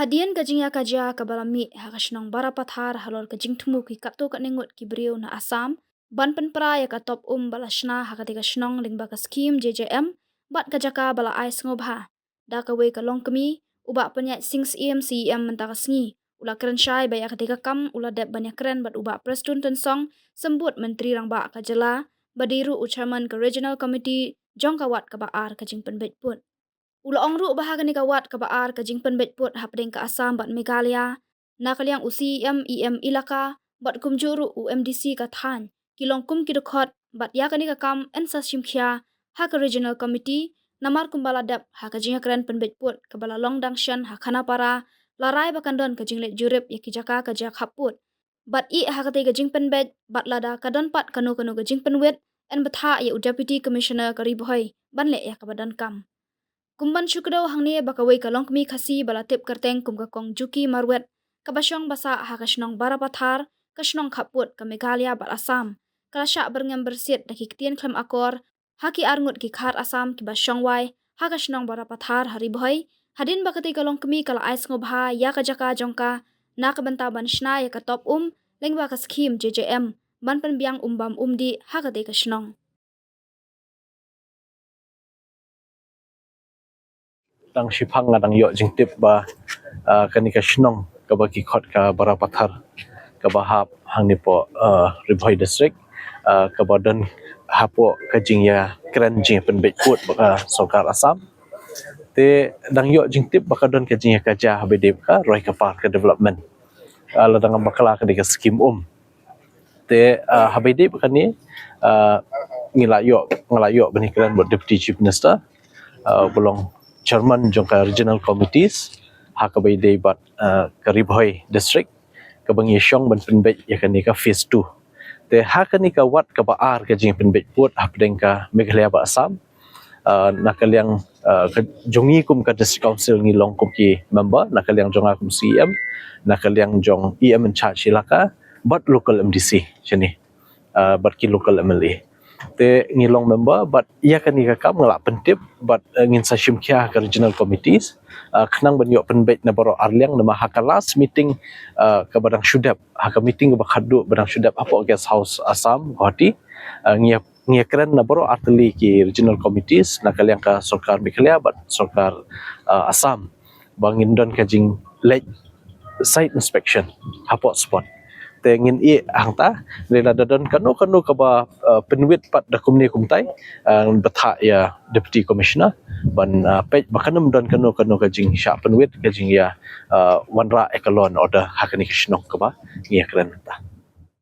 Hadian kajing ya kaja kabalami hakashnong barapathar halor kajing thumu ki kapto kaningut ki brio na Assam ban penpra ya ka top balashna hakatiga shnong lingba ka scheme JJM bat kajaka bala ais ngobha da ka we ka longkami uba panya sings CEM mentaka sngi ula keren shai ba ya katiga kam ula dep banyak keren bat uba prestun tensong sembut menteri rangba ka jela badiru uchairman ka regional committee jongkawat ka ba ar kajing penbet put Ula ongru bahaga ni kawat ka baar ka jingpen betput hapdeng ka Assam bat Meghalaya nakaliang UCM EM ilaka bat kumjuru UMDC ka than kilong kum kidukot bat yakani ka kam ensa shimkhia ha ka regional committee namar kumbala dap ha ka jinga kren pen betput ka bala longdang shan ha khana para larai bakandon ka jinglet jurip yakijaka ka jak haput bat I ha ka te ka jingpen bet bat lada ka don pat kanu ka jingpen wet en batha ya deputy commissioner ka riboy banle ya ka badan kam Kumban syukdo hangni bakawai kalong kami khasi balatip kerteng kum kong juki marwet kabasyong basa hakashnong barapathar kashnong khaput ka Meghalaya bat Assam kalasya berngam bersit daki ketien klem akor haki arngut ki khar Assam ki basyong wai hakashnong barapathar hariboy hadin bakati kalong kami kala ais ngobha ya kajaka jongka na kabenta ban shna ya ka top lengba ka scheme JJM ban penbiang umbam umdi hakate kashnong Tang shipang ngadang yo jingtip ba kanika shnong ka bagi khot ka barapathar ka bahap hang ni po Ribhoi district ka badan hapo ka jingya kran jing pen betput ba sarkar Assam te dang yo jingtip ba kadon ka jingya kaja habedip ka roi ka park ka development ladang bakala ka dika scheme te habedip ka ni ngelayo bani kran buat deputy chief minister belong chairman jongka regional committees hakabai day bat Ribhoi district kabang yeshong ban penbet yakani ka phase 2 te hakani ka wat ka baar ka jing penbet put hapdeng ka Meghalaya ba Assam nakaliang jongi kum ka district council ngilong kum ki member nakaliang jonga kum CEM nakaliang jong EM in charge ilaka but local MDC chini but ki local MLA te ngilong member but ia kan ni kam ngala pentip but ngin sa shimkhia ka regional committees khnang ban yo penbet na baro arliang na mahaka last meeting ka badang shudap haka meeting ba khadu badang shudap apo guest house Assam Guwahati ngia keren na baro arteli ki regional committees na kaliang ka sarkar Meghalaya but sarkar Assam bangin don ka jing late site inspection apo spot tengin hangta lela dadon kanu ka ba penwit pat da kumni kumtai batha ya deputy commissioner ban pej bakanam don kanu ka jing sha penwit ka jing ya wanra ekalon order hakani kishnok ka ba ngia kren ta